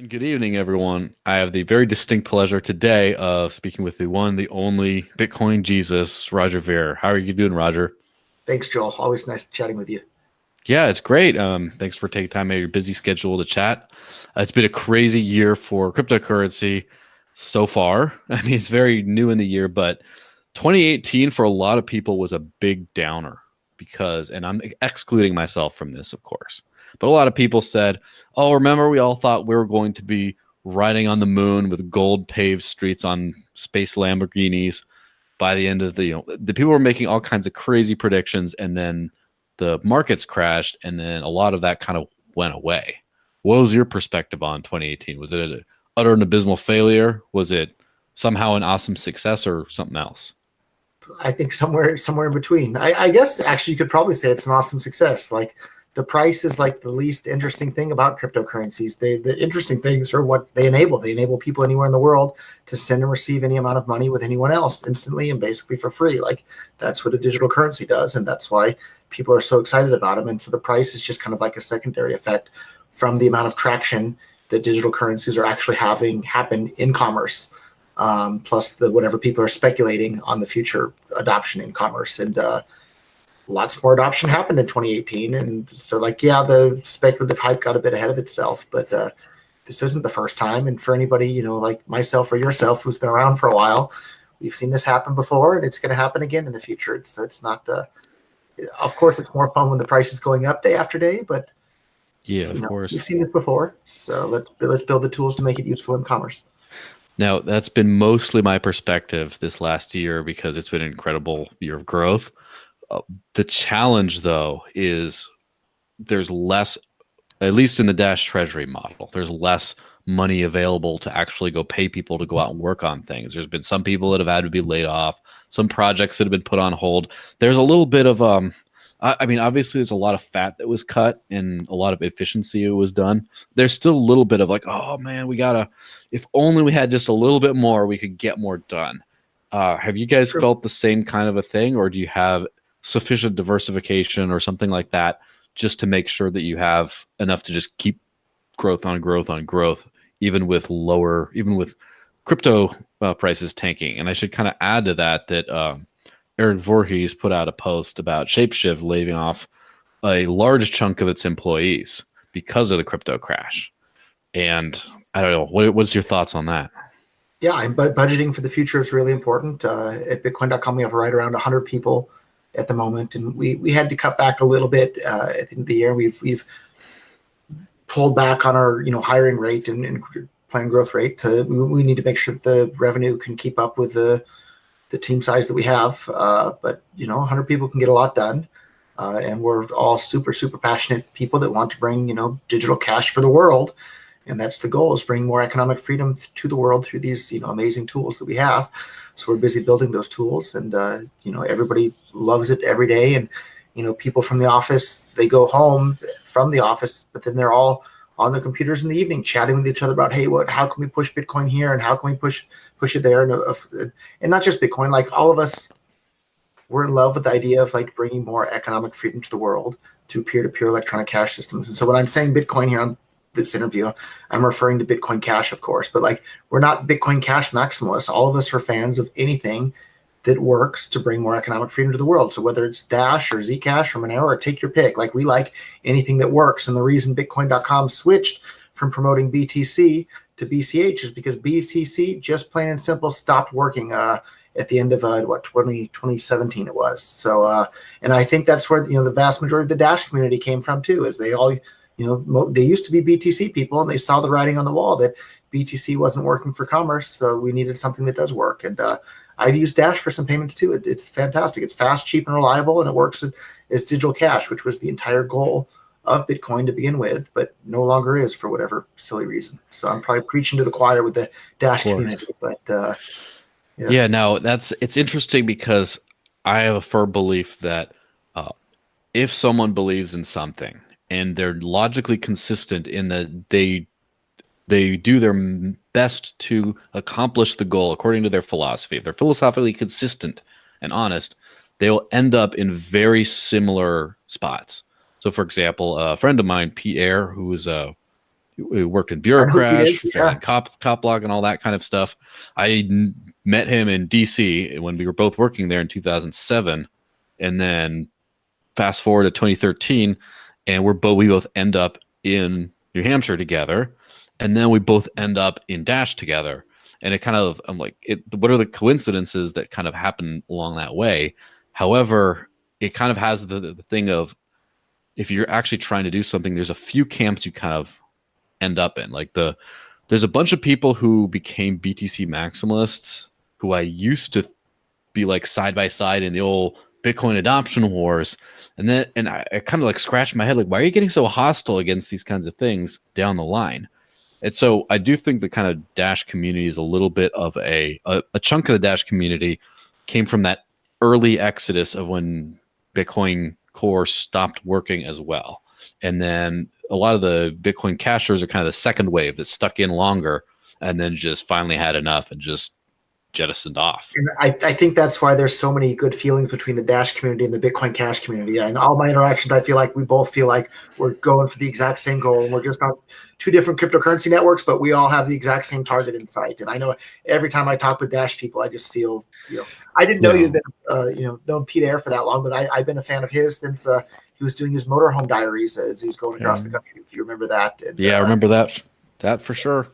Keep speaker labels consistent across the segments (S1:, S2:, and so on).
S1: And good evening, everyone. I have the very distinct pleasure today of speaking with the one, the only Bitcoin Jesus, Roger Ver. How are you doing, Roger?
S2: Thanks, Joel. Always nice chatting with you.
S1: Yeah, it's great. Thanks for taking time out of your busy schedule to chat. It's been a crazy year for cryptocurrency so far. I mean, it's very new in the year, but 2018 for a lot of people was a big downer because, and I'm excluding myself from this, of course, but a lot of people said, oh, remember, we all thought we were going to be riding on the moon with gold paved streets on space Lamborghinis by the end of the people were making all kinds of crazy predictions, and then the markets crashed, and then a lot of that kind of went away. What was your perspective on 2018? Was it an utter and abysmal failure? Was it somehow an awesome success or something else?
S2: I think somewhere in between. I guess actually you could probably say it's an awesome success. Like the price is like the least interesting thing about cryptocurrencies. The interesting things are what they enable. They enable people anywhere in the world to send and receive any amount of money with anyone else instantly and basically for free. Like that's what a digital currency does, and that's why people are so excited about them. And so the price is just kind of like a secondary effect from the amount of traction that digital currencies are actually having happen in commerce. Plus the whatever people are speculating on the future adoption in commerce, and lots more adoption happened in 2018. And so, like, yeah, the speculative hype got a bit ahead of itself, but this isn't the first time. And for anybody, like myself or yourself, who's been around for a while, we've seen this happen before, and it's going to happen again in the future. It's not. Of course, it's more fun when the price is going up day after day, but
S1: Yeah, of course.
S2: we've seen this before. So let's build the tools to make it useful in commerce.
S1: Now, that's been mostly my perspective this last year because it's been an incredible year of growth. The challenge, though, is there's less, at least in the Dash treasury model, there's less money available to actually go pay people to go out and work on things. There's been some people that have had to be laid off, some projects that have been put on hold. There's a little bit of I mean, obviously there's a lot of fat that was cut and a lot of efficiency was done. There's still a little bit of like, oh man, if only we had just a little bit more, we could get more done. Have you guys felt the same kind of a thing, or do you have sufficient diversification or something like that just to make sure that you have enough to just keep growth on growth on growth, even with crypto prices tanking? And I should kind of add to that Eric Voorhees put out a post about Shapeshift leaving off a large chunk of its employees because of the crypto crash. And I don't know, what's your thoughts on that?
S2: Yeah, and budgeting for the future is really important. At Bitcoin.com, we have right around 100 people at the moment, and we had to cut back a little bit at the end of the year. We've pulled back on our hiring rate and plan growth rate. We need to make sure that the revenue can keep up with the team size that we have. But 100 people can get a lot done, and we're all super passionate people that want to bring digital cash for the world. And that's the goal, is bring more economic freedom to the world through these amazing tools that we have. So we're busy building those tools, and everybody loves it every day. And people from the office, they go home from the office, but then they're all on their computers in the evening chatting with each other about, hey, how can we push Bitcoin here, and how can we push it there, and not just Bitcoin. Like all of us, we're in love with the idea of like bringing more economic freedom to the world through peer-to-peer electronic cash systems. And so when I'm saying Bitcoin here on this interview, I'm referring to Bitcoin Cash, of course, but like we're not Bitcoin Cash maximalists. All of us are fans of anything that works to bring more economic freedom to the world. So whether it's Dash or Zcash or Monero, or take your pick, like we like anything that works. And the reason Bitcoin.com switched from promoting BTC to BCH is because BTC just plain and simple stopped working at the end of 2017 it was. So and I think that's where the vast majority of the Dash community came from too, is they all they used to be BTC people, and they saw the writing on the wall that BTC wasn't working for commerce, so we needed something that does work. And I've used Dash for some payments too. It's fantastic. It's fast, cheap, and reliable, and it works as digital cash, which was the entire goal of Bitcoin to begin with, but no longer is for whatever silly reason. So I'm probably preaching to the choir with the Dash community, but
S1: yeah. Now it's interesting because I have a firm belief that if someone believes in something and they're logically consistent in that they do their best to accomplish the goal according to their philosophy, if they're philosophically consistent and honest, they'll end up in very similar spots. So, for example, a friend of mine, Pierre, who we worked in
S2: I know he is,
S1: Bureaucrash
S2: yeah.
S1: and Cop Block and all that kind of stuff. Met him in DC when we were both working there in 2007, and then fast forward to 2013, and we both end up in New Hampshire together, and then we both end up in Dash together. And it kind of, I'm like, what are the coincidences that kind of happen along that way? However, it kind of has the thing of, if you're actually trying to do something, there's a few camps you kind of end up in. Like there's a bunch of people who became BTC maximalists who I used to be like side by side in the old Bitcoin adoption wars. And I kind of like scratched my head, like, why are you getting so hostile against these kinds of things down the line? And so I do think the kind of Dash community is a little bit of a chunk of the Dash community came from that early exodus of when Bitcoin Core stopped working as well. And then a lot of the Bitcoin cashers are kind of the second wave that stuck in longer and then just finally had enough and just jettisoned off.
S2: And I think that's why there's so many good feelings between the Dash community and the Bitcoin Cash community. And all my interactions, I feel like we both feel like we're going for the exact same goal, and we're just not two different cryptocurrency networks, but we all have the exact same target in sight. And I know every time I talk with Dash people, I just feel, I didn't know you'd been, known Pete Eyre for that long, but I've been a fan of his since he was doing his motorhome diaries as he was going across the country. If you remember that. And,
S1: I remember that for sure.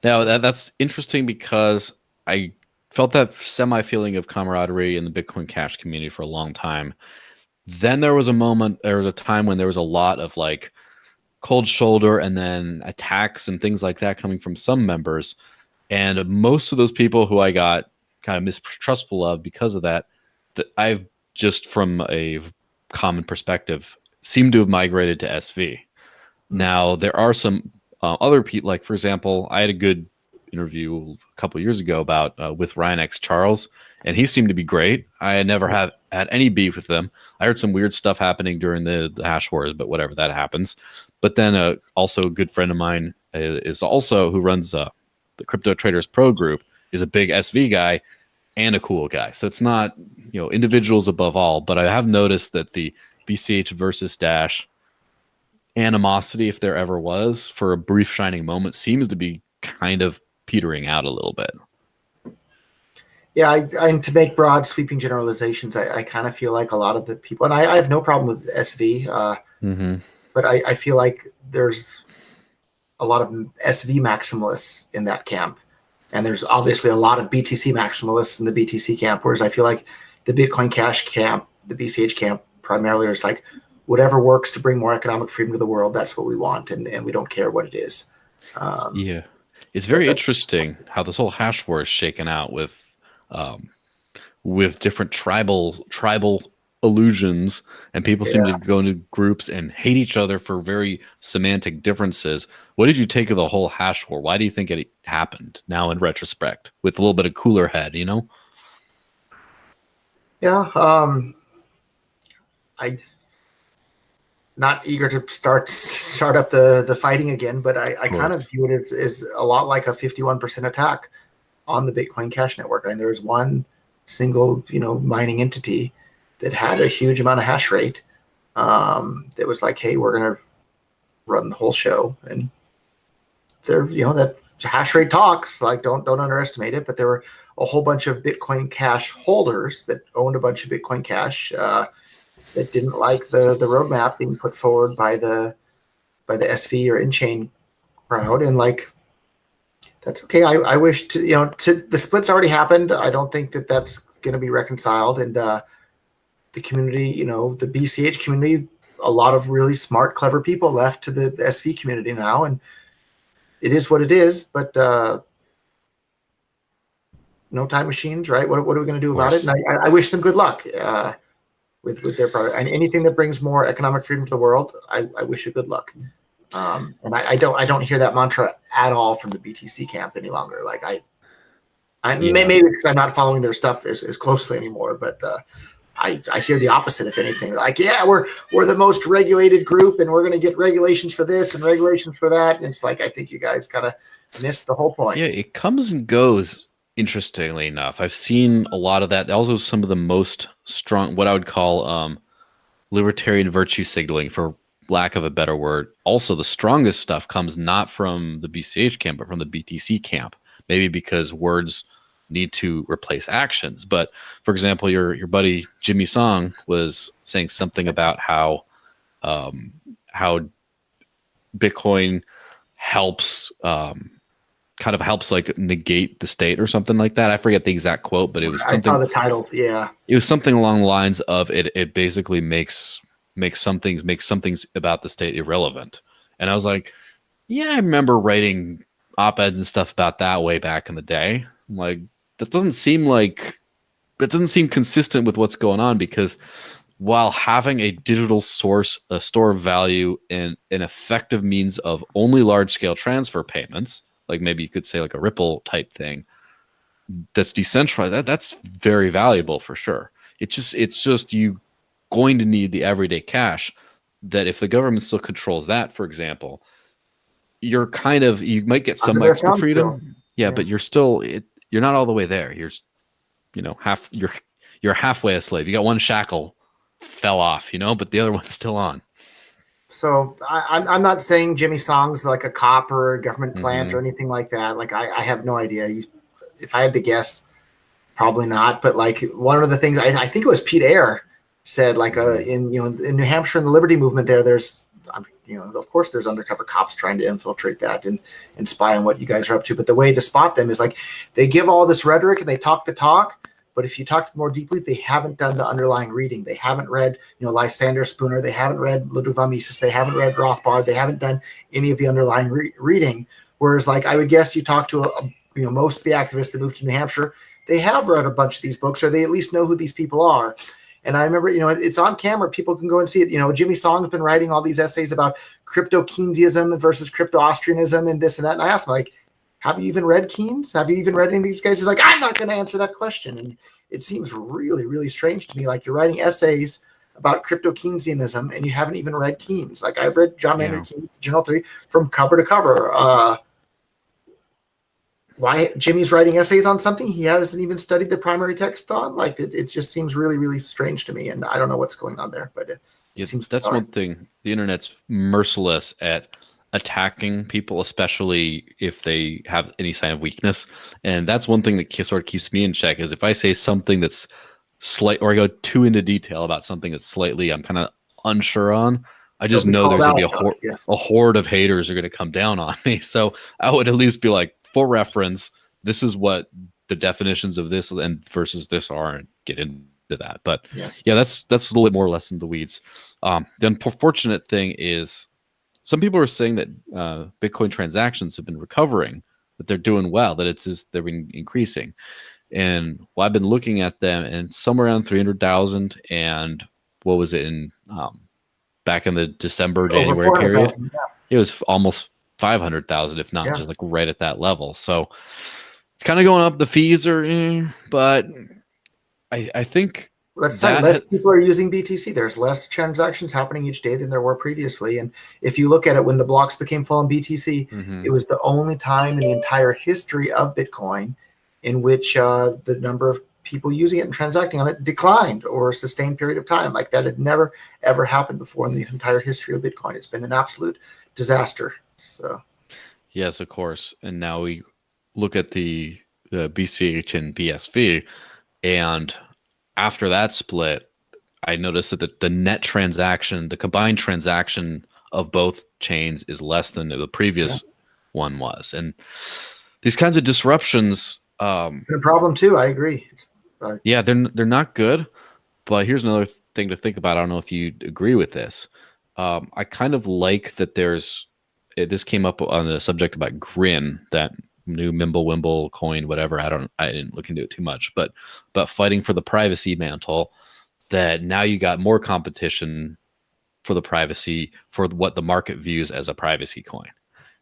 S1: Now that's interesting because I felt that semi feeling of camaraderie in the Bitcoin Cash community for a long time. Then there was a time when there was a lot of like cold shoulder and then attacks and things like that coming from some members. And most of those people who I got kind of mistrustful of because of that I've just from a common perspective seem to have migrated to SV. Now there are some other people, like for example, I had a good interview a couple of years ago about with Ryan X Charles, and he seemed to be great. I had never had any beef with them. I heard some weird stuff happening during the hash wars, but whatever, that happens. But then also a good friend of mine is also who runs the Crypto Traders Pro group, is a big SV guy and a cool guy. So it's not individuals above all, but I have noticed that the BCH versus Dash animosity, if there ever was, for a brief shining moment, seems to be kind of petering out a little bit.
S2: Yeah, and to make broad sweeping generalizations, I kind of feel like a lot of the people, and I have no problem with SV, but I feel like there's a lot of SV maximalists in that camp. And there's obviously a lot of BTC maximalists in the BTC camp, whereas I feel like the Bitcoin Cash camp, the BCH camp, primarily is like, whatever works to bring more economic freedom to the world, that's what we want, and we don't care what it is.
S1: It's very interesting how this whole hash war is shaken out with different tribal illusions, and people seem to go into groups and hate each other for very semantic differences. What did you take of the whole hash war? Why do you think it happened now in retrospect with a little bit of cooler head,
S2: Yeah. I not eager to start up the fighting again, but I kind of view it as a lot like a 51% attack on the Bitcoin Cash network. I mean, there's one single, mining entity that had a huge amount of hash rate that was like, hey, we're going to run the whole show. And there, that hash rate talks, like, don't underestimate it. But there were a whole bunch of Bitcoin Cash holders that owned a bunch of Bitcoin Cash that didn't like the roadmap being put forward by the SV or in-chain crowd. And like, that's okay. I wish to, the split's already happened. I don't think that that's going to be reconciled. And the community, the BCH community, a lot of really smart, clever people left to the SV community now. And it is what it is, but no time machines, right? What are we going to do about it? And I wish them good luck with their product. And anything that brings more economic freedom to the world, I wish you good luck. And I don't hear that mantra at all from the BTC camp any longer. Like maybe because I'm not following their stuff as closely anymore, but I hear the opposite, if anything. Like, yeah, we're the most regulated group, and we're going to get regulations for this and regulations for that. And it's like, I think you guys kind of missed the whole point.
S1: Yeah, it comes and goes. Interestingly enough, I've seen a lot of that. Also, some of the most strong, what I would call libertarian virtue signaling for lack of a better word, also the strongest stuff comes not from the BCH camp, but from the BTC camp. Maybe because words need to replace actions. But for example, your buddy Jimmy Song was saying something about how Bitcoin helps kind of helps like negate the state or something like that. I forget the exact quote, but it was something.
S2: I saw the title. Yeah,
S1: it was something along the lines of it basically makes some things about the state irrelevant. And I was like, yeah, I remember writing op-eds and stuff about that way back in the day. I'm like, that doesn't seem consistent with what's going on, because while having a digital source, a store of value, and an effective means of only large-scale transfer payments, like maybe you could say like a Ripple type thing, that's decentralized, that's very valuable for sure. It's just you going to need the everyday cash, that if the government still controls that, for example, you might get some extra freedom. Yeah, but you're not all the way there. You're you're halfway a slave. You got one shackle fell off, but the other one's still on.
S2: So I'm not saying Jimmy Song's like a cop or a government plant or anything like that. Like I have no idea. If I had to guess, probably not. But like one of the things I think it was Pete Eyre said, like in New Hampshire in the Liberty Movement, there's of course there's undercover cops trying to infiltrate that and spy on what you guys are up to. But the way to spot them is like they give all this rhetoric and they talk the talk, but if you talk to them more deeply, they haven't done the underlying reading. They haven't read Lysander Spooner, they haven't read Ludwig von Mises, they haven't read Rothbard, they haven't done any of the underlying reading. Whereas like I would guess you talk to most of the activists that moved to New Hampshire, they have read a bunch of these books, or they at least know who these people are. And I remember, it's on camera. People can go and see it. Jimmy Song's been writing all these essays about crypto Keynesianism versus crypto Austrianism and this and that. And I asked him, like, have you even read Keynes? Have you even read any of these guys? He's like, I'm not going to answer that question. And it seems really, really strange to me. Like, you're writing essays about crypto Keynesianism and you haven't even read Keynes. Like, I've read John Maynard Keynes' General Theory from cover to cover. Why Jimmy's writing essays on something he hasn't even studied the primary text on? Like, it just seems really, really strange to me, and I don't know what's going on there. But it seems
S1: that's
S2: bizarre.
S1: one thing. The internet's merciless at attacking people, especially if they have any sign of weakness, and that's one thing that sort of keeps me in check. Is if I say something that's slight, or I go too into detail about something that's slightly I'm kind of unsure on, I just know there's going to be a horde of haters are going to come down on me. So I would at least be like, for reference, this is what the definitions of this and versus this are, and get into that. But yeah, that's a little bit more or less in the weeds. The unfortunate thing is some people are saying that Bitcoin transactions have been recovering, that they're doing well, that they've been increasing. And I've been looking at them, and somewhere around 300,000, and what was it in back in the December, January period? It was almost 500,000, if not just like right at that level. So it's kind of going up. The fees are, but I think
S2: less people are using BTC. There's less transactions happening each day than there were previously. And if you look at it, when the blocks became full in BTC, it was the only time in the entire history of Bitcoin in which the number of people using it and transacting on it declined over a sustained period of time. Like that had never, ever happened before in the entire history of Bitcoin. It's been an absolute disaster. So,
S1: yes, of course. And now we look at the BCH and BSV, and after that split, I noticed that the net transaction, the combined transaction of both chains, is less than the previous one was. And these kinds of disruptions,
S2: it's been a problem too. I agree.
S1: Yeah, they're not good. But here's another thing to think about. I don't know if you agree with this. I kind of like that this came up on the subject about Grin, that new Mimblewimble coin, whatever. I didn't look into it too much, but fighting for the privacy mantle, that now you got more competition for the privacy, for what the market views as a privacy coin.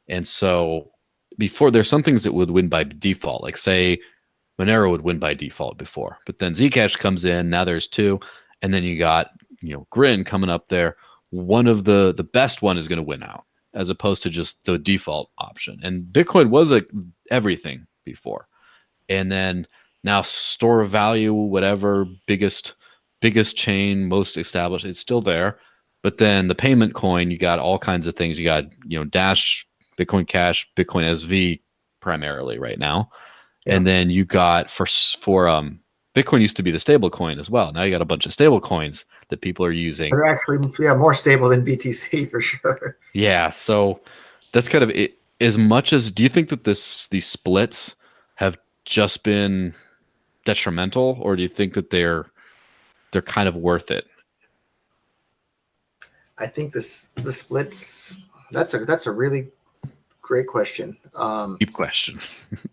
S1: And so before, there's some things that would win by default, like say Monero would win by default before, but then Zcash comes in, now there's two, and then you got Grin coming up there. One of the best one is going to win out, as opposed to just the default option. And Bitcoin was like everything before. And then now store of value, whatever, biggest chain, most established, it's still there. But then the payment coin, you got all kinds of things. You got, Dash, Bitcoin Cash, Bitcoin SV primarily right now.
S2: Yeah.
S1: And then you got for Bitcoin used to be the stable coin as well. Now you got a bunch of stable coins that people are using.
S2: They're actually more stable than BTC for sure.
S1: Yeah, so that's kind of it. As much as, do you think that these splits have just been detrimental, or do you think that they're kind of worth it?
S2: I think the splits. That's a really great question.
S1: Deep question.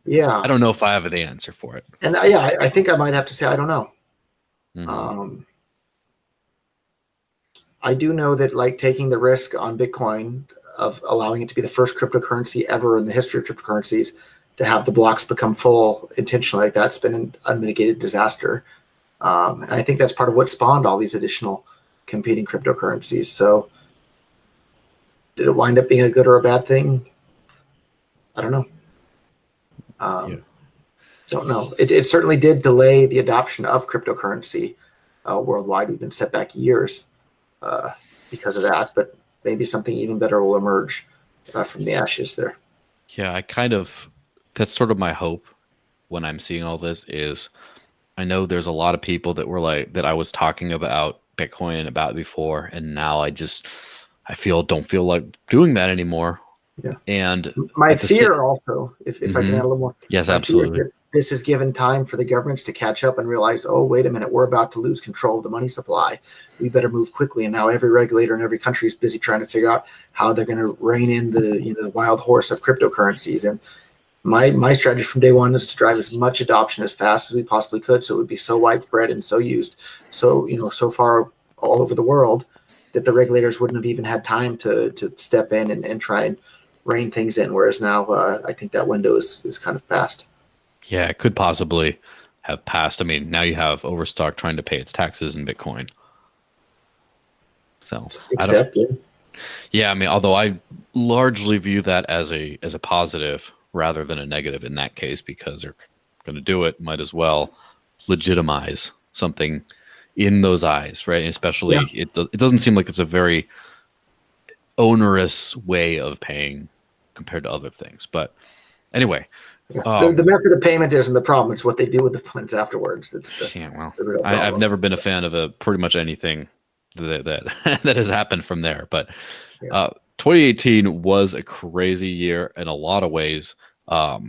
S2: Yeah,
S1: I don't know if I have an answer for it.
S2: and I think I might have to say I don't know.
S1: Mm-hmm.
S2: I do know that like taking the risk on Bitcoin of allowing it to be the first cryptocurrency ever in the history of cryptocurrencies to have the blocks become full intentionally like that's been an unmitigated disaster. And I think that's part of what spawned all these additional competing cryptocurrencies. So did it wind up being a good or a bad thing? I don't know. Don't know. It certainly did delay the adoption of cryptocurrency worldwide. We've been set back years because of that, but maybe something even better will emerge from the ashes there.
S1: Yeah, that's sort of my hope when I'm seeing all this is I know there's a lot of people that were like, that I was talking about Bitcoin about before, and now I don't feel like doing that anymore.
S2: Yeah.
S1: And
S2: my fear also, if I can add a little more.
S1: Yes, absolutely.
S2: This has given time for the governments to catch up and realize, oh, wait a minute, we're about to lose control of the money supply. We better move quickly. And now every regulator in every country is busy trying to figure out how they're going to rein in the wild horse of cryptocurrencies. And my strategy from day one is to drive as much adoption as fast as we possibly could, so it would be so widespread and so used, so far all over the world that the regulators wouldn't have even had time to step in and try and rein things in. Whereas now, I think that window is kind of past.
S1: Yeah, it could possibly have passed. I mean, now you have Overstock trying to pay its taxes in Bitcoin. So yeah, I mean, although I largely view that as a positive rather than a negative in that case, because they're going to do it, might as well legitimize something in those eyes, right? And especially, it doesn't seem like it's a very onerous way of paying compared to other things. But anyway,
S2: the method of payment isn't the problem; it's what they do with the funds afterwards.
S1: I've never been a fan of pretty much anything that has happened from there. But 2018 was a crazy year in a lot of ways, at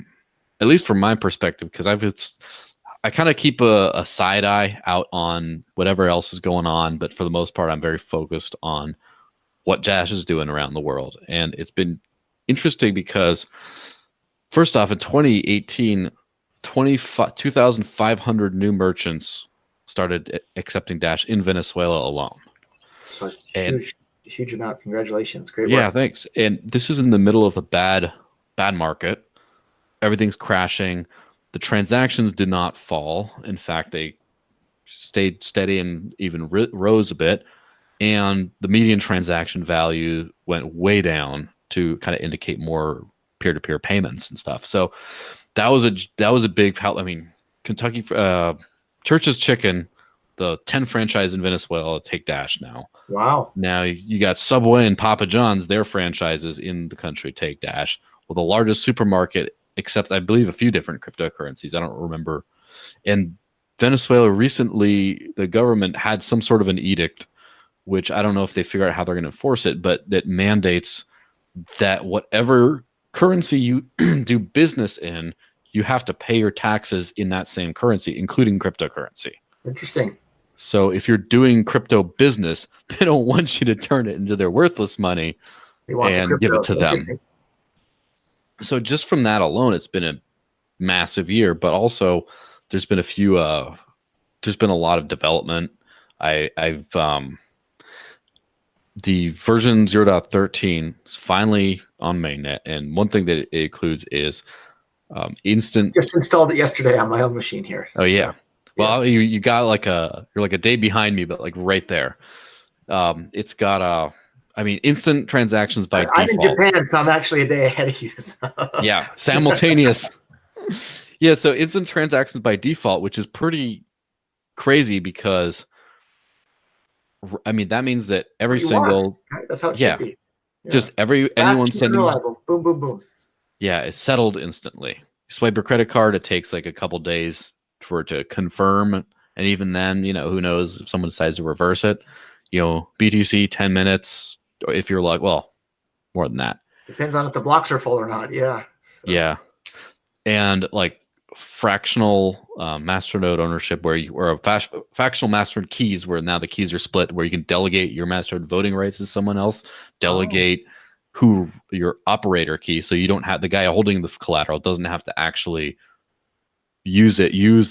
S1: least from my perspective, because I kind of keep a side eye out on whatever else is going on, but for the most part, I'm very focused on what Dash is doing around the world. And it's been interesting because, first off, in 2018, 2,500 new merchants started accepting Dash in Venezuela alone.
S2: So huge amount. Congratulations. Great work.
S1: Yeah, thanks. And this is in the middle of a bad market. Everything's crashing. The transactions did not fall. In fact, they stayed steady and even rose a bit. And the median transaction value went way down to kind of indicate more peer-to-peer payments and stuff. So that was a big help. I mean, Kentucky Church's Chicken, the 10 franchise in Venezuela, take Dash now.
S2: Wow.
S1: Now you got Subway and Papa John's, their franchises in the country take Dash. Well, the largest supermarket, except I believe a few different cryptocurrencies, I don't remember. And Venezuela recently, the government had some sort of an edict, which I don't know if they figure out how they're going to enforce it, but that mandates that whatever currency you do business in, you have to pay your taxes in that same currency, including cryptocurrency.
S2: Interesting.
S1: So if you're doing crypto business, they don't want you to turn it into their worthless money and give it to them. So just from that alone, it's been a massive year, but also there's been there's been a lot of development. I've the version 0.13 is finally on mainnet, and one thing that it includes is instant.
S2: Just installed it yesterday on my own machine here.
S1: Oh yeah. Well, you got you're like a day behind me, but like right there. It's got instant transactions by default.
S2: I'm in Japan, so I'm actually a day ahead of you. So.
S1: Yeah, simultaneous. Yeah, so instant transactions by default, which is pretty crazy because I mean, that means that every
S2: What you want,
S1: single,
S2: right? That's how it should
S1: yeah,
S2: be. Yeah.
S1: just
S2: Fast,
S1: anyone
S2: cheap, and
S1: sending,
S2: reliable. Boom, boom, boom.
S1: yeah, it's settled instantly. You swipe your credit card, it takes like a couple days for it to confirm. And even then, who knows if someone decides to reverse it, BTC 10 minutes, or if you're like, well, more than that.
S2: Depends on if the blocks are full or not. Yeah. So.
S1: Yeah. And like fractional masternode ownership, or a fractional masternode keys, where now the keys are split, where you can delegate your masternode voting rights to someone else, delegate who your operator key, so you don't have the guy holding the collateral doesn't have to actually use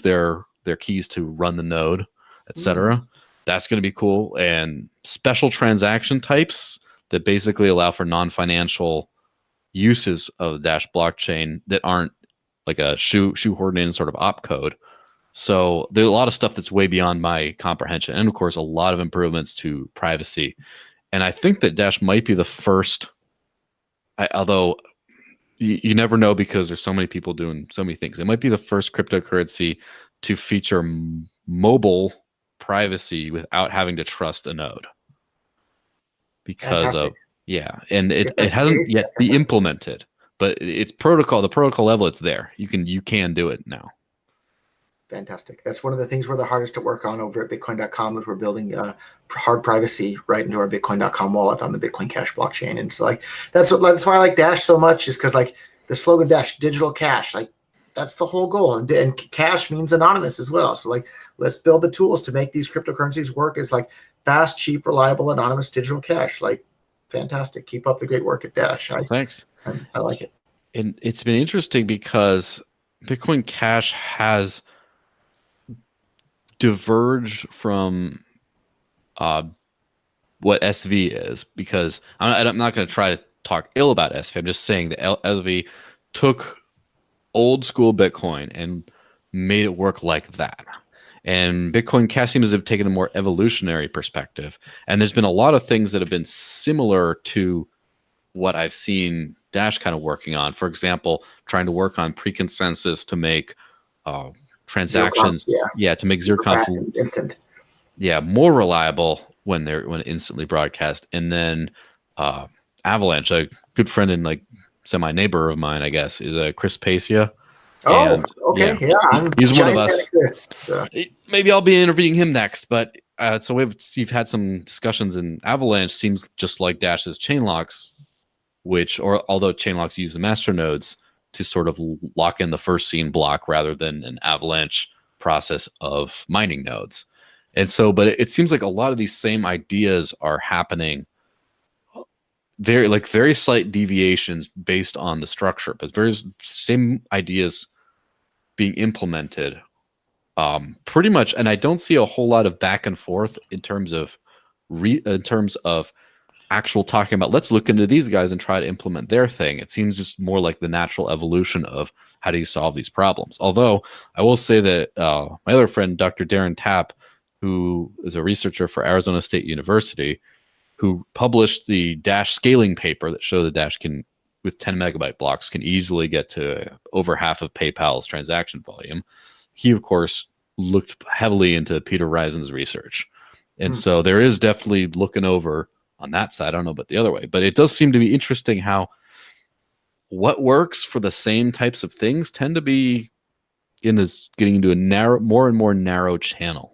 S1: their keys to run the node, etc. That's going to be cool. And special transaction types that basically allow for non-financial uses of the Dash blockchain that aren't like a shoehorned in sort of opcode. So there's a lot of stuff that's way beyond my comprehension, and of course a lot of improvements to privacy. And I think that Dash might be the first, although you never know because there's so many people doing so many things, it might be the first cryptocurrency to feature mobile privacy without having to trust a node, because
S2: Fantastic.
S1: and it hasn't yet been implemented, but it's protocol, the protocol level, it's there. You can do it now.
S2: Fantastic. That's one of the things we're the hardest to work on over at Bitcoin.com, is we're building hard privacy right into our Bitcoin.com wallet on the Bitcoin Cash blockchain. And so that's why I like Dash so much, is because the slogan Dash, digital cash, that's the whole goal. And cash means anonymous as well. So let's build the tools to make these cryptocurrencies work as fast, cheap, reliable, anonymous digital cash. Fantastic. Keep up the great work at Dash.
S1: Thanks.
S2: I like it.
S1: And it's been interesting because Bitcoin Cash has diverged from what SV is, because I'm not going to try to talk ill about SV. I'm just saying that SV took old school Bitcoin and made it work like that. And Bitcoin Cash seems to have taken a more evolutionary perspective. And there's been a lot of things that have been similar to what I've seen Dash kind of working on. For example, trying to work on pre-consensus to make transactions, to make zero-conf
S2: instant,
S1: more reliable when instantly broadcast. And then Avalanche, a good friend and semi neighbor of mine, I guess, is Chris Pacia.
S2: Oh, and, okay,
S1: he's one of us. So. Maybe I'll be interviewing him next. But so we've had some discussions, and Avalanche seems just like Dash's chainlocks, although chainlocks use the master nodes to sort of lock in the first scene block rather than an Avalanche process of mining nodes. And so, but it seems like a lot of these same ideas are happening, very slight deviations based on the structure, but very same ideas being implemented pretty much. And I don't see a whole lot of back and forth in terms of actual talking about, let's look into these guys and try to implement their thing. It seems just more like the natural evolution of how do you solve these problems. Although I will say that my other friend, Dr. Darren Tapp, who is a researcher for Arizona State University, who published the Dash scaling paper that showed the Dash can, with 10 megabyte blocks, can easily get to over half of PayPal's transaction volume. He, of course, looked heavily into Peter Risen's research. And so there is definitely looking over on that side. I don't know about the other way, but it does seem to be interesting how what works for the same types of things tend to be getting into a more and more narrow channel.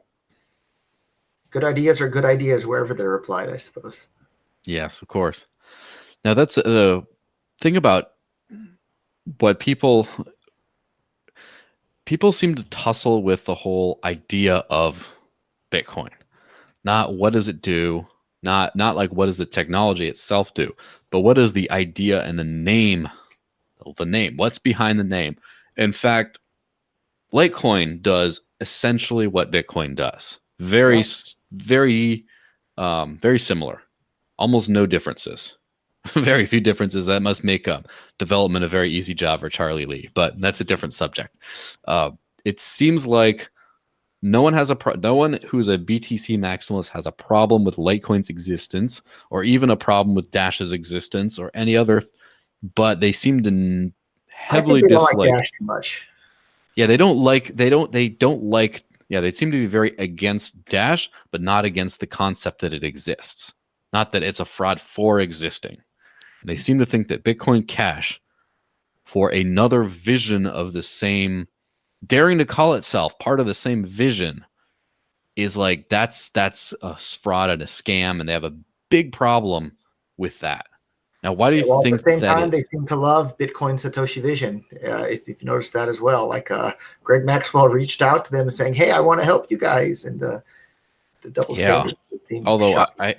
S2: Good ideas are good ideas wherever they're applied, I suppose.
S1: Yes, of course. Now that's the thing about what people seem to tussle with the whole idea of Bitcoin. Not what does it do, not like what does the technology itself do, but what is the idea and the name, what's behind the name. In fact, Litecoin does essentially what Bitcoin does. Very similar. Almost no differences. Very few differences. That must make development a very easy job for Charlie Lee, but that's a different subject. It seems like no one who's a BTC maximalist has a problem with Litecoin's existence, or even a problem with Dash's existence, or any other. But they seem to heavily dislike
S2: Dash too much.
S1: Yeah, they don't like Yeah, they seem to be very against Dash, but not against the concept that it exists. Not that it's a fraud for existing. They seem to think that Bitcoin Cash, for another vision of the same, daring to call itself part of the same vision, is like that's a fraud and a scam, and they have a big problem with that. Now, why do you
S2: Well,
S1: think
S2: at the same
S1: that
S2: time,
S1: is?
S2: they seem to love Bitcoin Satoshi vision. If you've noticed that as well, like Greg Maxwell reached out to them and saying, "Hey, I want to help you guys," and the double
S1: Yeah.
S2: standard seemed
S1: Although
S2: shocking.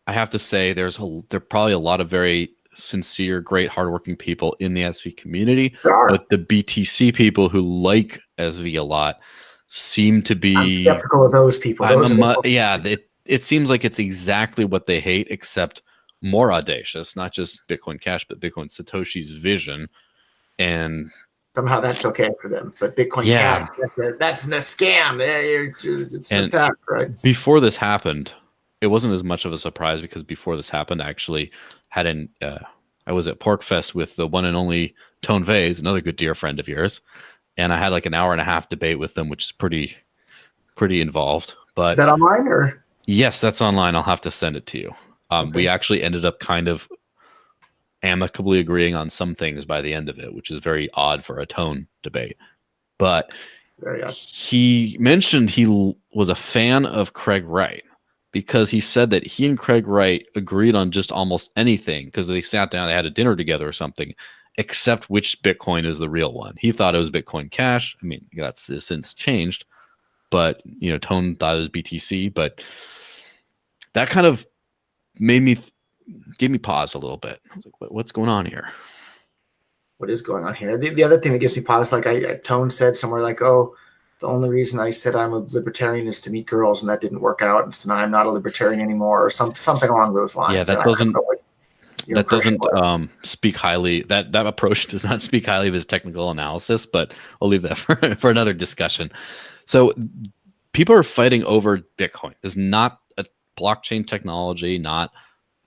S1: I have to say there are probably a lot of very sincere, great, hardworking people in the SV community,
S2: There are.
S1: but the BTC people who like SV a lot seem to
S2: I'm
S1: be.
S2: skeptical of those people. Those are the
S1: Yeah. It seems like it's exactly what they hate, except more audacious. Not just Bitcoin Cash, but Bitcoin Satoshi's vision. And
S2: somehow that's okay for them. But Bitcoin
S1: yeah,
S2: Cash, that's a scam. It's an
S1: and
S2: attack, right?
S1: before this happened, it wasn't as much of a surprise because before this happened, I actually had I was at PorkFest with the one and only Tone Vase, another good dear friend of yours, and I had like an hour and a half debate with them, which is pretty involved.
S2: Is
S1: But
S2: that online or?
S1: yes, that's online. I'll have to send it to you.
S2: Okay.
S1: We actually ended up kind of amicably agreeing on some things by the end of it, which is very odd for a Tone debate. But he mentioned he was a fan of Craig Wright because he said that he and Craig Wright agreed on just almost anything because they sat down, they had a dinner together or something, except which Bitcoin is the real one. He thought it was Bitcoin Cash. I mean, that's since changed, but Tone thought it was BTC. But that kind of gave me pause a little bit. I was like, what's going on here?
S2: What is going on here? The other thing that gives me pause, like Tone said somewhere, like, oh, the only reason I said I'm a libertarian is to meet girls, and that didn't work out, and so now I'm not a libertarian anymore, or something along those lines.
S1: Yeah, that doesn't speak highly. That approach does not speak highly of his technical analysis, but I'll leave that for another discussion. So people are fighting over Bitcoin. It's not a blockchain technology, not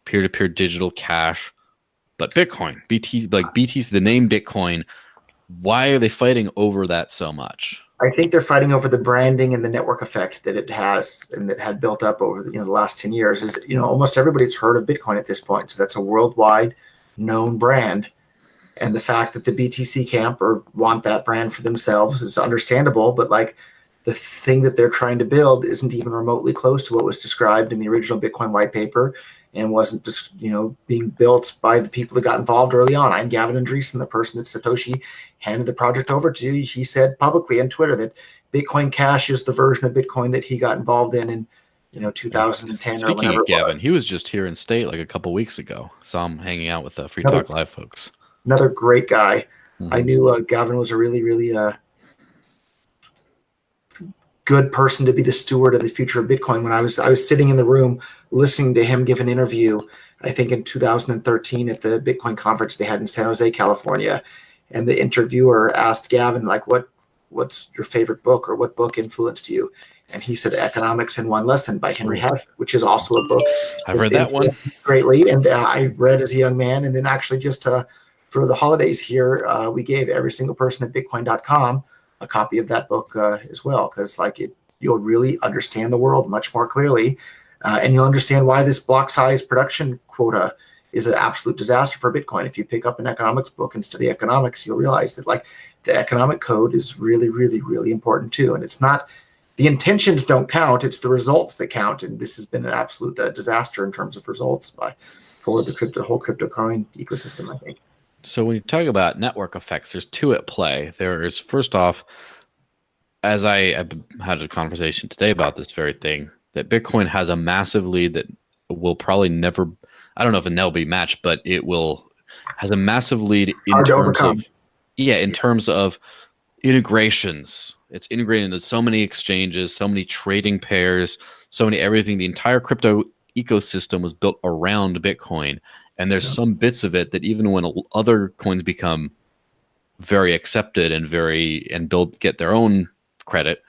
S1: peer-to-peer digital cash, but Bitcoin. BTC, the name Bitcoin. Why are they fighting over that so much?
S2: I think they're fighting over the branding and the network effect that it has and that had built up over the last 10 years. Is almost everybody's heard of Bitcoin at this point, so that's a worldwide known brand. And the fact that the BTC camp want that brand for themselves is understandable, but like the thing that they're trying to build isn't even remotely close to what was described in the original Bitcoin white paper, and wasn't just being built by the people that got involved early on. I'm Gavin Andreessen, the person that Satoshi handed the project over to. He said publicly on Twitter that Bitcoin Cash is the version of Bitcoin that he got involved in 2010 or whenever.
S1: Speaking of Gavin, he was just here in state like a couple weeks ago. Saw him hanging out with the Free Talk Live folks.
S2: Another great guy. Mm-hmm. I knew Gavin was a really, really good person to be the steward of the future of Bitcoin. When I was sitting in the room listening to him give an interview, I think in 2013 at the Bitcoin conference they had in San Jose, California, and the interviewer asked Gavin, like, what's your favorite book, or what book influenced you? And he said Economics in One Lesson by Henry Hazlitt, which is also a book
S1: I've read that one
S2: greatly, and I read as a young man. And then actually just for the holidays here, we gave every single person at bitcoin.com a copy of that book as well, because you'll really understand the world much more clearly, and you'll understand why this block size production quota is an absolute disaster for Bitcoin. If you pick up an economics book and study economics, you'll realize that the economic code is really, really, really important too. And it's not, the intentions don't count, it's the results that count. And this has been an absolute disaster in terms of results for the whole crypto coin ecosystem, I think.
S1: So when you talk about network effects, there's two at play. There is, first off, as I had a conversation today about this very thing, that Bitcoin has a massive lead that will probably never, I don't know if it'll be matched, but has a massive lead in terms of integrations. It's integrated into so many exchanges, so many trading pairs, so many everything. The entire crypto ecosystem was built around Bitcoin. And there's some bits of it that even when other coins become very accepted and get their own credit,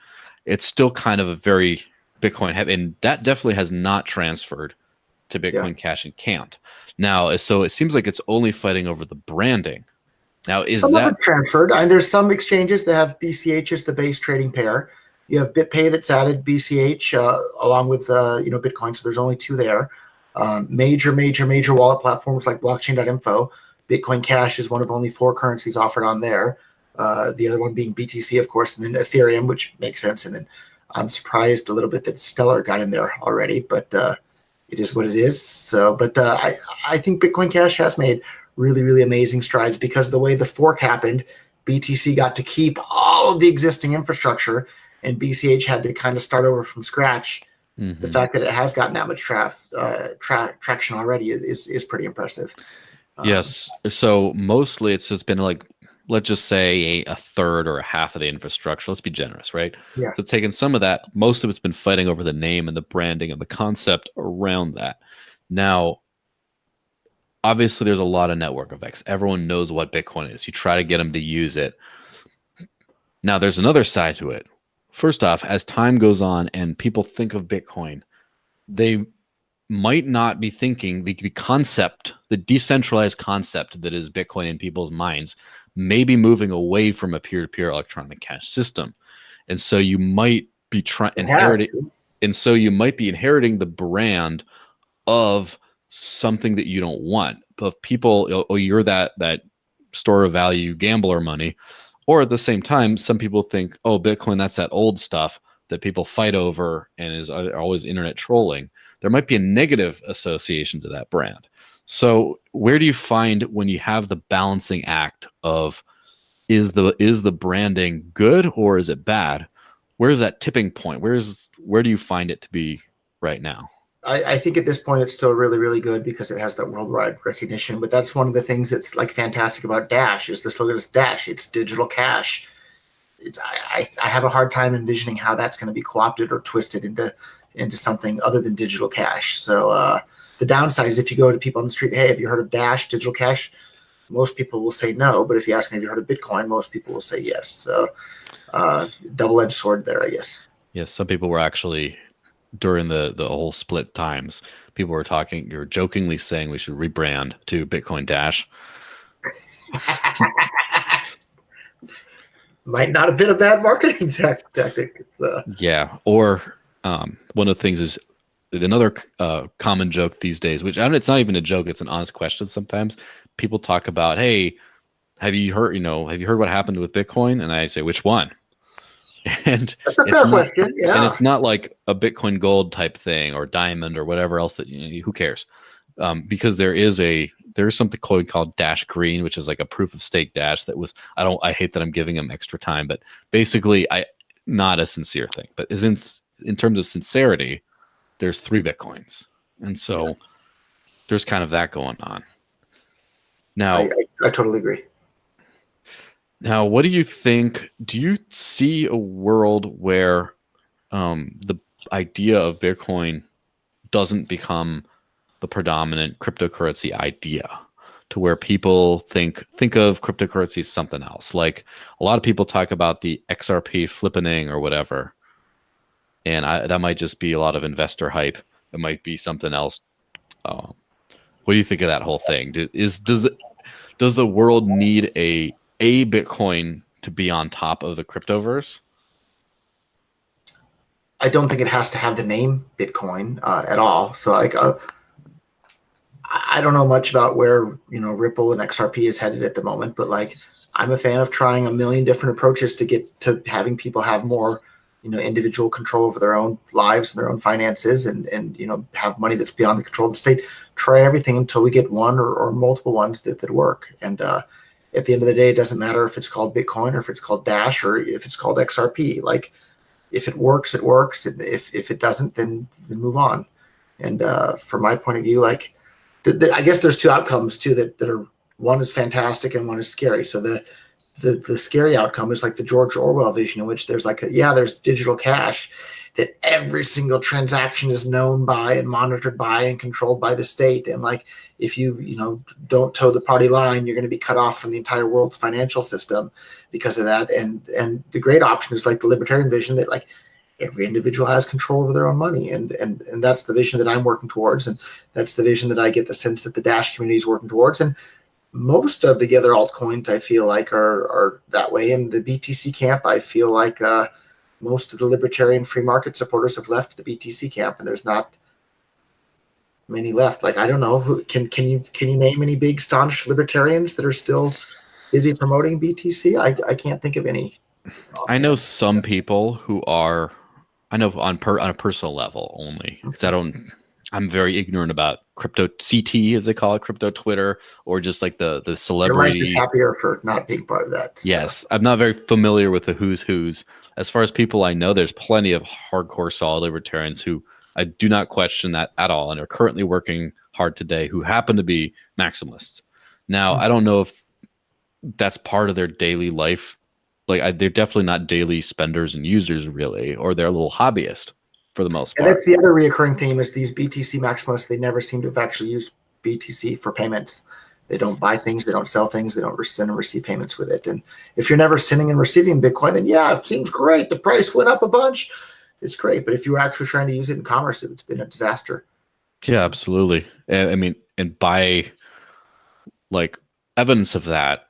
S1: it's still kind of a very Bitcoin heavy, and that definitely has not transferred to Bitcoin Cash and can't. Now, so it seems like it's only fighting over the branding. Now, is
S2: some
S1: that
S2: of it's transferred? And there's some exchanges that have BCH as the base trading pair. You have BitPay that's added BCH along with Bitcoin, so there's only two there. Major wallet platforms like blockchain.info. Bitcoin Cash is one of only 4 currencies offered on there. The other one being BTC, of course, and then Ethereum, which makes sense. And then I'm surprised a little bit that Stellar got in there already, but it is what it is. So, but I think Bitcoin Cash has made really amazing strides because of the way the fork happened. BTC got to keep all of the existing infrastructure, and BCH had to kind of start over from scratch. Mm-hmm. The fact that it has gotten that much traction already is pretty impressive.
S1: Yes. So mostly it's just been like, let's just say a third or a half of the infrastructure. Let's be generous, right?
S2: Yeah.
S1: So taking some of that, most of it's been fighting over the name and the branding and the concept around that. Now, obviously, there's a lot of network effects. Everyone knows what Bitcoin is. You try to get them to use it. Now, there's another side to it. First off, as time goes on and people think of Bitcoin, they might not be thinking the concept, the decentralized concept that is Bitcoin in people's minds, may be moving away from a peer-to-peer electronic cash system. And so you might be inheriting the brand of something that you don't want. But people, you're that store of value gambler money. Or at the same time, some people think, oh, Bitcoin, that's that old stuff that people fight over and is always internet trolling. There might be a negative association to that brand. So where do you find when you have the balancing act of is the branding good or is it bad? Where's that tipping point? Where do you find it to be right now?
S2: I think at this point it's still really good because it has that worldwide recognition. But that's one of the things that's like fantastic about Dash is the slogan is Dash. It's digital cash. I have a hard time envisioning how that's going to be co-opted or twisted into something other than digital cash. So the downside is if you go to people on the street, hey, have you heard of Dash digital cash? Most people will say no. But if you ask them, have you heard of Bitcoin? Most people will say yes. So double-edged sword there, I guess.
S1: Yes, some people were actually, during the whole split times, people were talking, you're jokingly saying we should rebrand to Bitcoin Dash.
S2: Might not have been a bad marketing tactic.
S1: Yeah, or one of the things is another common joke these days, which it's not even a joke, it's an honest question sometimes. People talk about, hey, have you heard what happened with Bitcoin? And I say, which one? And
S2: that's a fair question. Yeah.
S1: And it's not like a Bitcoin Gold type thing or Diamond or whatever else that who cares? Because there's something called Dash Green, which is like a proof of stake Dash that was I hate that I'm giving him extra time, but basically not a sincere thing. But is in terms of sincerity, there's 3 Bitcoins, and so there's kind of that going on. Now,
S2: I totally agree.
S1: Now, what do you think? Do you see a world where the idea of Bitcoin doesn't become the predominant cryptocurrency idea, to where people think of cryptocurrency as something else? Like a lot of people talk about the XRP flippening or whatever, and that might just be a lot of investor hype. It might be something else. What do you think of that whole thing? Does the world need a Bitcoin to be on top of the cryptoverse?
S2: I don't think it has to have the name Bitcoin at all. So like, I don't know much about where Ripple and XRP is headed at the moment, but like I'm a fan of trying a million different approaches to get to having people have more individual control over their own lives and their own finances, and have money that's beyond the control of the state. Try everything until we get one or multiple ones that work. And at the end of the day, it doesn't matter if it's called Bitcoin or if it's called Dash or if it's called XRP. Like, if it works, it works. And if it doesn't, then move on. And from my point of view, like, I guess there's 2 outcomes too that are, one is fantastic and one is scary. So the scary outcome is like the George Orwell vision, in which there's like there's digital cash that every single transaction is known by and monitored by and controlled by the state. And like, if you don't toe the party line, you're going to be cut off from the entire world's financial system because of that. And the great option is like the libertarian vision that like every individual has control over their own money. And that's the vision that I'm working towards. And that's the vision that I get the sense that the Dash community is working towards. And most of the other altcoins I feel like are that way. And the BTC camp, I feel like most of the libertarian free market supporters have left the BTC camp, and there's not many left. Like, I don't know, who can you name any big staunch libertarians that are still busy promoting BTC? I can't think of any.
S1: I know some people who are, I know on a personal level only, because I'm very ignorant about crypto CT, as they call it, crypto Twitter, or just like the celebrity.
S2: Your life is happier for not being part of that. So.
S1: Yes, I'm not very familiar with the who's. As far as people I know, there's plenty of hardcore solid libertarians who I do not question that at all, and are currently working hard today, who happen to be maximalists. Now, I don't know if that's part of their daily life. Like, they're definitely not daily spenders and users, really, or they're a little hobbyist for the most part.
S2: And that's the other reoccurring theme is these BTC maximalists, they never seem to have actually used BTC for payments. They don't buy things, they don't sell things, they don't send and receive payments with it. And if you're never sending and receiving Bitcoin, then yeah, it seems great. The price went up a bunch. It's great. But if you were actually trying to use it in commerce, it's been a disaster.
S1: Yeah, absolutely. I mean, and by like evidence of that,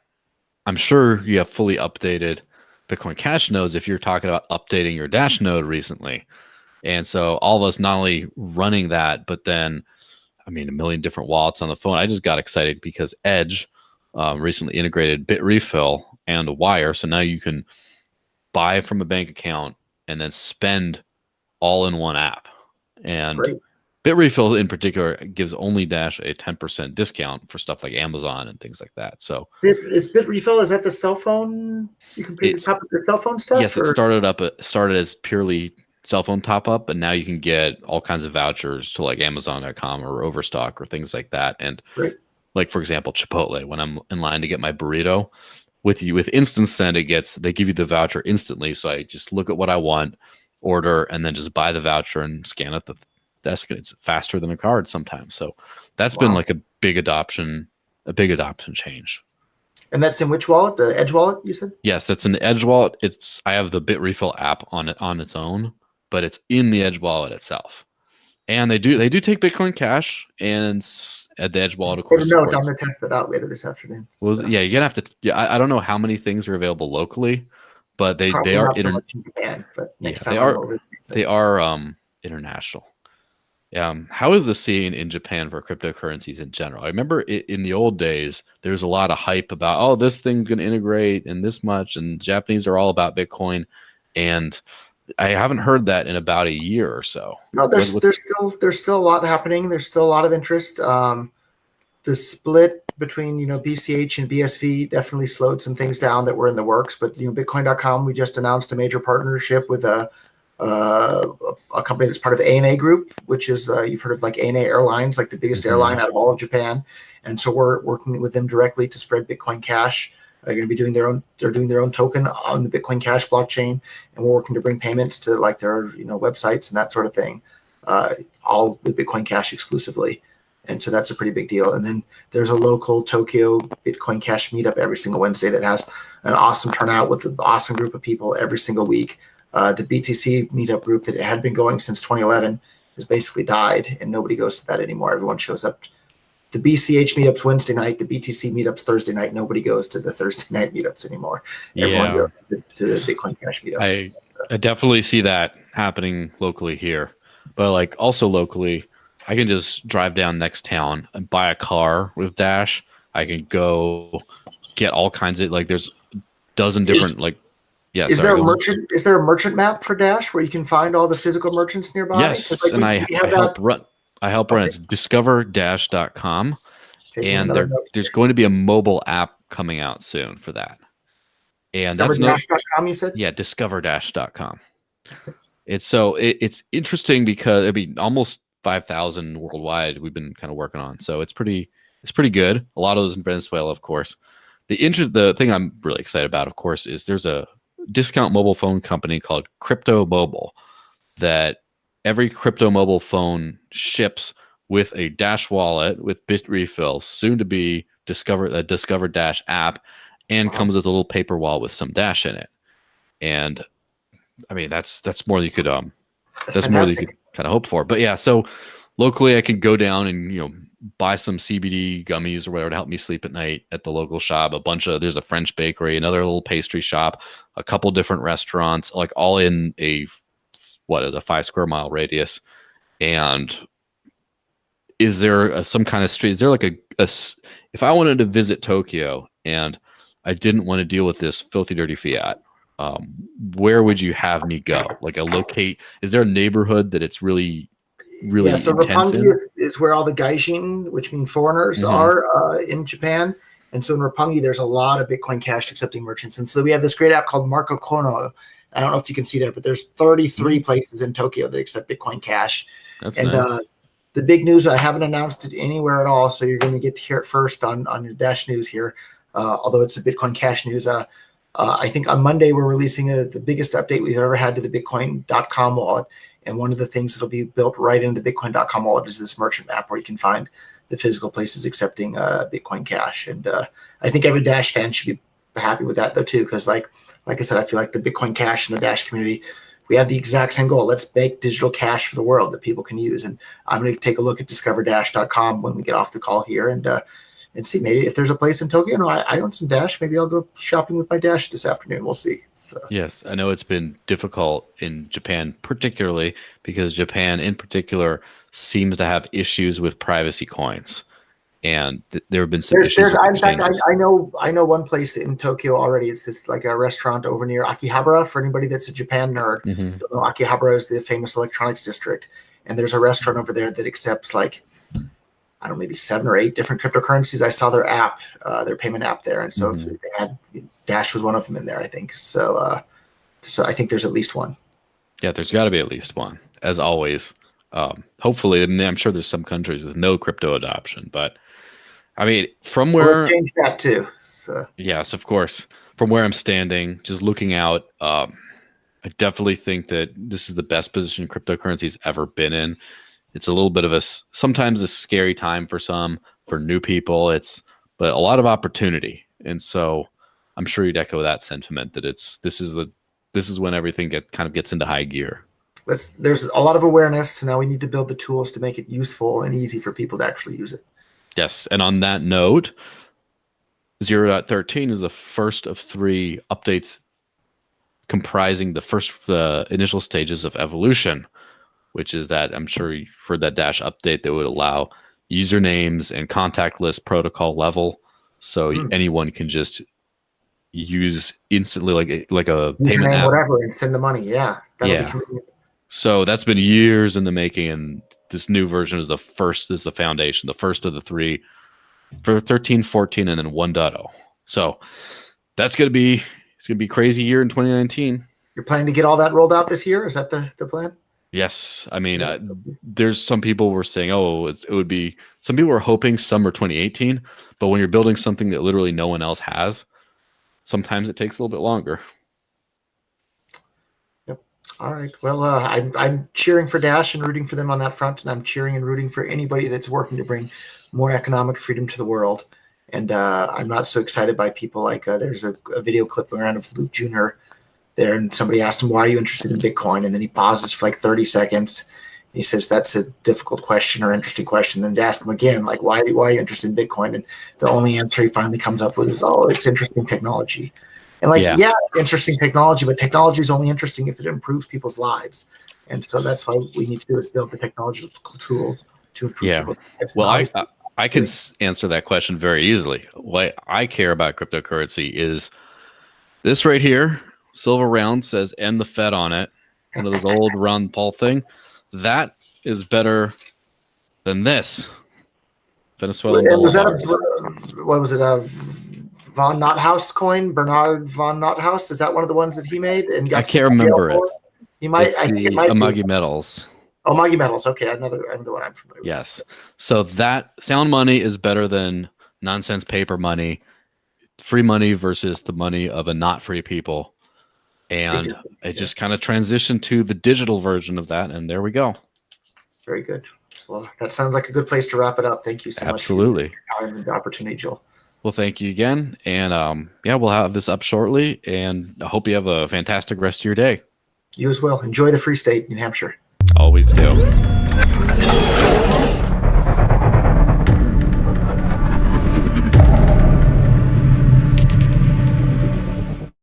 S1: I'm sure you have fully updated Bitcoin Cash nodes if you're talking about updating your Dash node recently. And so all of us not only running that, but then, I mean, a million different wallets on the phone. I just got excited because Edge recently integrated Bitrefill and a wire. So now you can buy from a bank account and then spend all in one app. And great. Bitrefill in particular gives only Dash a 10% discount for stuff like Amazon and things like that. So
S2: is Bitrefill, is that the cell phone? You can pay top of the cell phone stuff?
S1: Yes, it started as purely cell phone top up, and now you can get all kinds of vouchers to like Amazon.com or Overstock or things like that. And like, for example, Chipotle, when I'm in line to get my burrito, with Instant Send, they give you the voucher instantly. So I just look at what I want, order, and then just buy the voucher and scan it. That's it's faster than a card sometimes. So that's been like a big adoption change.
S2: And that's in which wallet? The Edge wallet, you said?
S1: Yes, that's in the Edge wallet. I have the Bitrefill app on its own, but it's in the Edge wallet itself. And they do take Bitcoin Cash, and at the Edge wallet, of course.
S2: No, I'm going to test it out later this afternoon.
S1: Well, yeah, you're gonna have to. Yeah, I don't know how many things are available locally, but they are
S2: so much in Japan. But next time
S1: they are international. How is the scene in Japan for cryptocurrencies in general? I remember in the old days, there's a lot of hype about, oh, this thing's going to integrate and this much, and Japanese are all about Bitcoin, and I haven't heard that in about a year or so.
S2: No, there's still a lot happening. There's still a lot of interest. The split between BCH and BSV definitely slowed some things down that were in the works. But Bitcoin.com, we just announced a major partnership with a company that's part of ANA Group, which is you've heard of like ANA Airlines, like the biggest airline out of all of Japan. And so we're working with them directly to spread Bitcoin Cash. They're going to be doing they're doing their own token on the Bitcoin Cash blockchain, and we're working to bring payments to like their websites and that sort of thing, all with Bitcoin Cash exclusively. And so that's a pretty big deal. And then there's a local Tokyo Bitcoin Cash meetup every single Wednesday that has an awesome turnout with an awesome group of people every single week. The BTC meetup group that had been going since 2011 has basically died, and nobody goes to that anymore. Everyone shows up. The BCH meetup's Wednesday night. The BTC meetup's Thursday night. Nobody goes to the Thursday night meetups anymore. Everyone goes to the Bitcoin Cash meetups.
S1: I definitely see that happening locally here. But like also locally, I can just drive down next town and buy a car with Dash. I can go get all kinds of, like, there's a dozen different
S2: Is there a merchant map for Dash where you can find all the physical merchants nearby?
S1: Yes, and I help run. It's discoverdash.com, and there's going to be a mobile app coming out soon for that. And
S2: discoverdash.com, you said?
S1: Yeah, discoverdash.com. It's interesting because almost 5,000 worldwide we've been kind of working on, so it's pretty good. A lot of those in Venezuela, of course. The thing I'm really excited about, of course, is there's a discount mobile phone company called Crypto Mobile that every crypto mobile phone ships with a Dash wallet with Bitrefill, soon to be Discover Dash app, and comes with a little paper wallet with some Dash in it. And I mean that's more than you could kind of hope for. But yeah, so locally I can go down and, buy some CBD gummies or whatever to help me sleep at night at the local shop. There's a French bakery, another little pastry shop, a couple different restaurants, like all in a 5 square mile radius. And is there some kind of street? Is there like if I wanted to visit Tokyo and I didn't want to deal with this filthy, dirty fiat, where would you have me go? Is there a neighborhood that it's really
S2: so Roppongi is where all the gaijin, which mean foreigners, are in Japan. And so in Roppongi, there's a lot of Bitcoin Cash accepting merchants. And so we have this great app called Marco Kono. I don't know if you can see that, but there's 33 places in Tokyo that accept Bitcoin Cash.
S1: That's nice.
S2: The big news, I haven't announced it anywhere at all, so you're going to get to hear it first on your Dash News here, although it's a Bitcoin Cash news. I think on Monday we're releasing the biggest update we've ever had to the Bitcoin.com wallet. And one of the things that'll be built right into the Bitcoin.com wallet is this merchant map where you can find the physical places accepting Bitcoin Cash. And I think every Dash fan should be happy with that, though, too, because like I said, I feel like the Bitcoin Cash and the Dash community, we have the exact same goal. Let's make digital cash for the world that people can use. And I'm going to take a look at discoverdash.com when we get off the call here and see maybe if there's a place in Tokyo. No, I own some Dash. Maybe I'll go shopping with my Dash this afternoon. We'll see. So.
S1: Yes, I know it's been difficult in Japan, particularly because Japan in particular seems to have issues with privacy coins. And there have been some issues.
S2: In fact, I know one place in Tokyo already. It's this like a restaurant over near Akihabara. For anybody that's a Japan nerd, Akihabara is the famous electronics district, and there's a restaurant over there that accepts I don't know, maybe 7 or 8 different cryptocurrencies. I saw their app, their payment app there, and so they had Dash was one of them in there, I think. So, so I think there's at least one.
S1: Yeah, there's got to be at least one, as always. Hopefully, I'm sure there's some countries with no crypto adoption, but I mean, from where
S2: we'll change that too. So.
S1: Yes, of course. From where I'm standing, just looking out, I definitely think that this is the best position cryptocurrency's ever been in. It's a little bit of sometimes a scary time for new people. But a lot of opportunity, and so I'm sure you'd echo that sentiment that this is when everything gets into high gear.
S2: There's a lot of awareness, so now we need to build the tools to make it useful and easy for people to actually use it.
S1: Yes, and on that note, 0.13 is the first of 3 updates comprising the initial stages of evolution, which is that I'm sure you've heard that Dash update that would allow usernames and contact list protocol level, so anyone can just use instantly like a payment app,
S2: whatever, and send the money. Yeah.
S1: So that's been years in the making, and this new version is the foundation, the first of the 3 for 13, 14, and then 1.0. So it's going to be a crazy year in 2019.
S2: You're planning to get all that rolled out this year? Is that the plan?
S1: Yes. I mean, there's some people were saying, it would be, some people were hoping summer 2018, but when you're building something that literally no one else has, sometimes it takes a little bit longer.
S2: All right. Well, I'm cheering for Dash and rooting for them on that front, and I'm cheering and rooting for anybody that's working to bring more economic freedom to the world. And I'm not so excited by people like there's a video clip going around of Luke Jr. there, and somebody asked him, "Why are you interested in Bitcoin?" And then he pauses for 30 seconds. And he says, "That's a difficult question or interesting question." Then to ask him again, why are you interested in Bitcoin? And the only answer he finally comes up with is, "Oh, it's interesting technology." And it's interesting technology, but technology is only interesting if it improves people's lives. And so that's why we need to do is build the technological tools to improve people's lives.
S1: Well, I can answer that question very easily. What I care about cryptocurrency is this right here. Silver round says "End the Fed" on it. One of those old Ron Paul thing. That is better than this. Venezuelan.
S2: Was that what was it? Von Nothouse coin, Bernard Von Nothouse. Is that one of the ones that he made? And
S1: I can't remember it.
S2: He might.
S1: I think it might be Amagi Metals.
S2: Oh, Amagi Metals. Okay, another one I'm familiar with.
S1: Yes. So that sound money is better than nonsense paper money, free money versus the money of a not free people. And it just kind of transitioned to the digital version of that, and there we go.
S2: Very good. Well, that sounds like a good place to wrap it up. Thank you so much.
S1: Absolutely.
S2: For your time and the opportunity, Joel.
S1: Well, thank you again. And we'll have this up shortly. And I hope you have a fantastic rest of your day.
S2: You as well. Enjoy the Free State, New Hampshire.
S1: Always do.